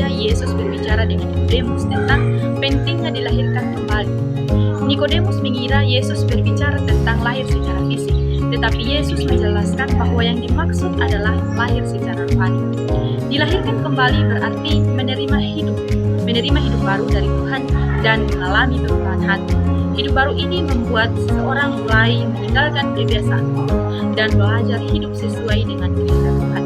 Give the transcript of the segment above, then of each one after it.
berikutnya Yesus berbicara dengan Nikodemus tentang pentingnya dilahirkan kembali. Nikodemus mengira Yesus berbicara tentang lahir secara fisik, tetapi Yesus menjelaskan bahwa yang dimaksud adalah lahir secara rohani. Dilahirkan kembali berarti menerima hidup baru dari Tuhan dan mengalami perubahan hati. Hidup baru ini membuat seseorang mulai meninggalkan kebiasaan dan belajar hidup sesuai dengan kehendak Tuhan.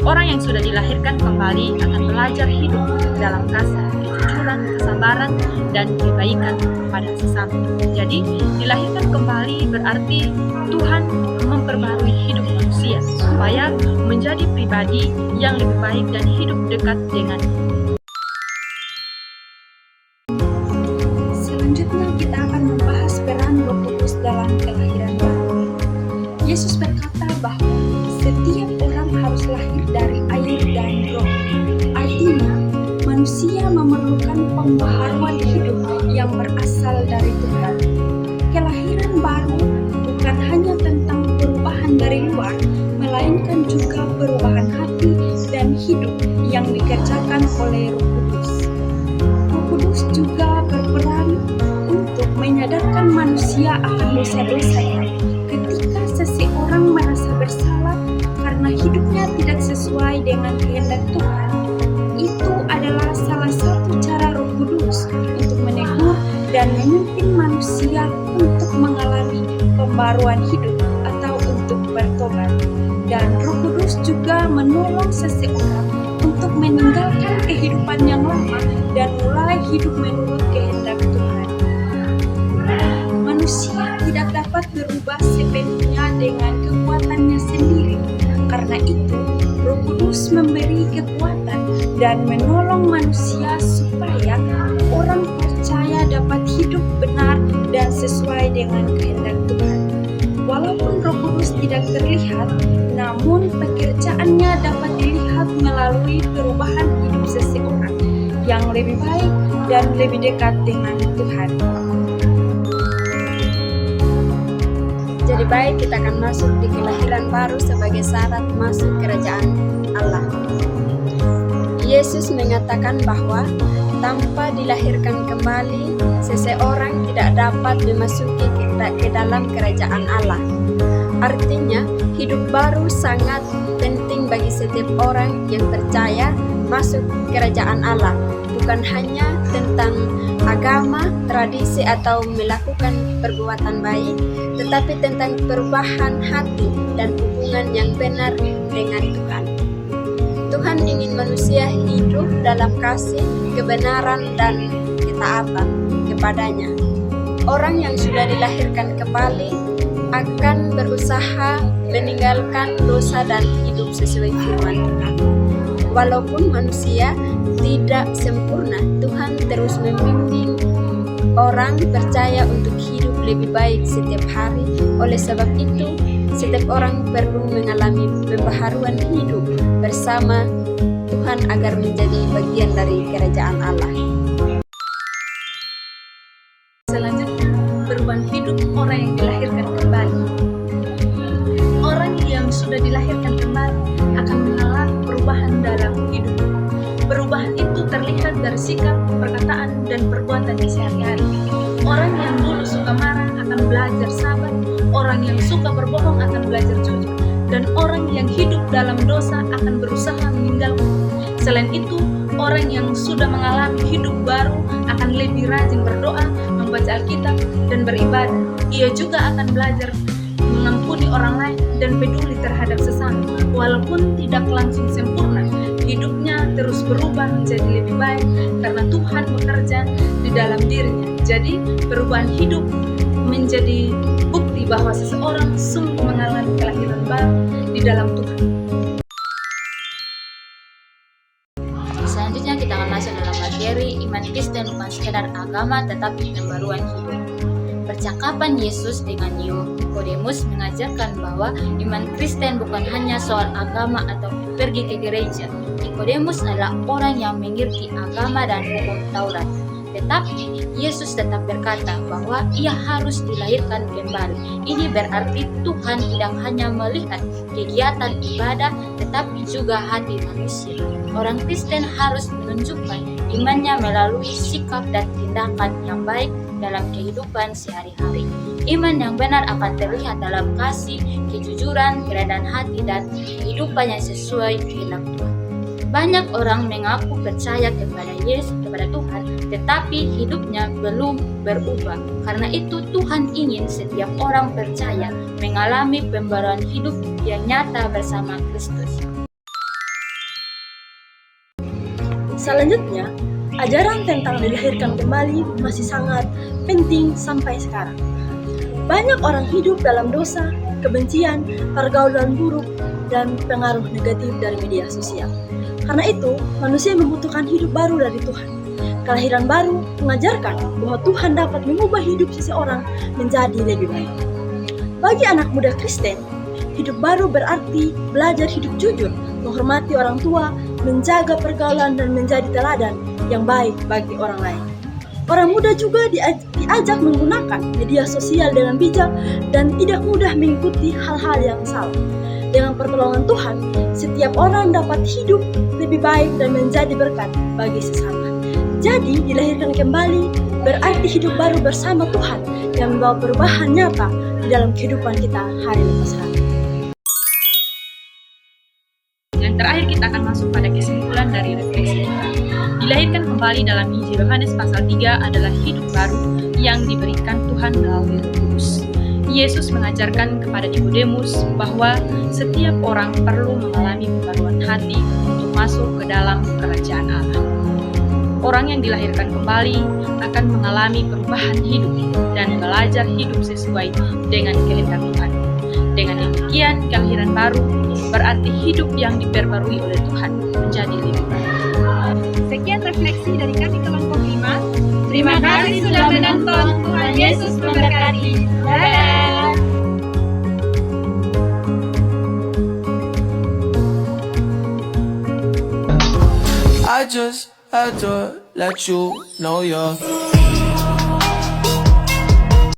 Orang yang sudah dilahirkan kembali akan belajar hidup dalam kasih, kejujuran, kesabaran, dan kebaikan kepada sesama. Jadi, dilahirkan kembali berarti Tuhan memperbarui hidup manusia supaya menjadi pribadi yang lebih baik dan hidup dekat dengan Selanjutnya kita akan membahas peran Roh Kudus dalam kelahiran baru. Yesus berkata bahwa setiap orang harus lahir dari air dan roh. Artinya, manusia memerlukan pembaharuan hidup yang berasal dari Tuhan. Kelahiran baru bukan hanya tentang perubahan dari luar, melainkan juga perubahan hati dan hidup yang dikerjakan oleh Roh Kudus. Roh Kudus juga berperan untuk menyadarkan manusia akan dosa-dosanya. Ketika seseorang merasa bersalah karena hidupnya tidak sesuai dengan kehendak Tuhan, itu adalah salah satu cara Roh Kudus untuk menegur dan memimpin manusia untuk mengalami pembaruan hidup atau untuk bertobat. Dan Roh Kudus juga menolong seseorang untuk meninggalkan kehidupan yang lama dan mulai hidup menurut kehendak Tuhan. Manusia tidak dapat berubah sepenuhnya dengan kekuatannya sendiri. Karena itu, Roh Kudus memberi kekuatan dan menolong manusia supaya orang percaya dapat hidup benar dan sesuai dengan kehendak Tuhan. Walaupun Roh Kudus tidak terlihat, namun pekerjaannya dapat dilihat melalui perubahan hidup seseorang yang lebih baik dan lebih dekat dengan Tuhan. Jadi baik, kita akan masuk di kelahiran baru sebagai syarat masuk kerajaan Allah. Yesus mengatakan bahwa tanpa dilahirkan kembali, seseorang tidak dapat memasuki ke dalam kerajaan Allah. Artinya, hidup baru sangat penting bagi setiap orang yang percaya masuk kerajaan Allah. Bukan hanya tentang agama, tradisi, atau melakukan perbuatan baik, tetapi tentang perubahan hati dan hubungan yang benar dengan Tuhan. Tuhan ingin manusia hidup dalam kasih, kebenaran, dan ketaatan kepadanya. Orang yang sudah dilahirkan kembali akan berusaha meninggalkan dosa dan hidup sesuai firman Tuhan. Walaupun manusia tidak sempurna, Tuhan terus membimbing orang percaya untuk hidup lebih baik setiap hari. Oleh sebab itu, setiap orang perlu mengalami pembaharuan hidup bersama Tuhan agar menjadi bagian dari kerajaan Allah. selanjutnya perubahan hidup orang yang dilahirkan kembali. Orang yang sudah dilahirkan kembali akan mengalami perubahan dalam hidup. Perubahan itu terlihat dari sikap, perkataan, dan perbuatan di sehari-hari. Orang yang dulu suka marah akan belajar sabar, orang yang suka berbohong akan belajar jujur, dan orang yang hidup dalam dosa akan berusaha meninggalkan. Selain itu, orang yang sudah mengalami hidup baru akan lebih rajin berdoa, membaca Alkitab, dan beribadah. Ia juga akan belajar mengampuni orang lain dan peduli terhadap sesama. Walaupun tidak langsung sempurna, hidupnya terus berubah menjadi lebih baik karena Tuhan bekerja di dalam dirinya. Jadi, perubahan hidup menjadi bukti bahwa seseorang sungguh mengalami kelahiran baru di dalam Tuhan. Selanjutnya kita akan masuk dalam materi iman Kristen bukan sekedar agama tetapi pembaruan hidup. Percakapan Yesus dengan Nikodemus mengajarkan bahwa iman Kristen bukan hanya soal agama atau pergi ke gereja. Nikodemus adalah orang yang mengerti agama dan hukum Taurat. Tetapi Yesus tetap berkata bahwa ia harus dilahirkan kembali. Ini berarti Tuhan tidak hanya melihat kegiatan ibadah, tetapi juga hati manusia. Orang Kristen harus menunjukkan imannya melalui sikap dan tindakan yang baik dalam kehidupan sehari-hari. Iman yang benar akan terlihat dalam kasih, kejujuran, kerendahan hati, dan kehidupan yang sesuai kehendak Tuhan. Banyak orang mengaku percaya kepada Yesus, kepada Tuhan, tetapi hidupnya belum berubah. Karena itu Tuhan ingin setiap orang percaya mengalami pembaruan hidup yang nyata bersama Kristus. Selanjutnya, ajaran tentang dilahirkan kembali masih sangat penting sampai sekarang. Banyak orang hidup dalam dosa, kebencian, pergaulan buruk, dan pengaruh negatif dari media sosial. Karena itu, manusia membutuhkan hidup baru dari Tuhan. Kelahiran baru mengajarkan bahwa Tuhan dapat mengubah hidup seseorang menjadi lebih baik. Bagi anak muda Kristen, hidup baru berarti belajar hidup jujur, menghormati orang tua, menjaga pergaulan, dan menjadi teladan yang baik bagi orang lain. Orang muda juga diajak menggunakan media sosial dengan bijak dan tidak mudah mengikuti hal-hal yang salah. Dengan pertolongan Tuhan, setiap orang dapat hidup lebih baik dan menjadi berkat bagi sesama. Jadi, dilahirkan kembali berarti hidup baru bersama Tuhan yang membawa perubahan nyata di dalam kehidupan kita hari lepas hari. Dan terakhir kita akan masuk pada kesimpulan dari refleksi kita. Dilahirkan kembali dalam Injil Yohanes pasal 3 adalah hidup baru yang diberikan Tuhan melalui Roh Kudus. Yesus mengajarkan kepada Nikodemus bahwa setiap orang perlu mengalami pembaruan hati untuk masuk ke dalam kerajaan Allah. Orang yang dilahirkan kembali akan mengalami perubahan hidup dan belajar hidup sesuai dengan kehendak Tuhan. Dengan demikian, kelahiran baru berarti hidup yang diperbarui oleh Tuhan menjadi lebih baik. Sekian refleksi dari kami kelompok 5. Terima kasih sudah menonton. Tuhan Yesus memberkati. Dadah. I just had to let you know you're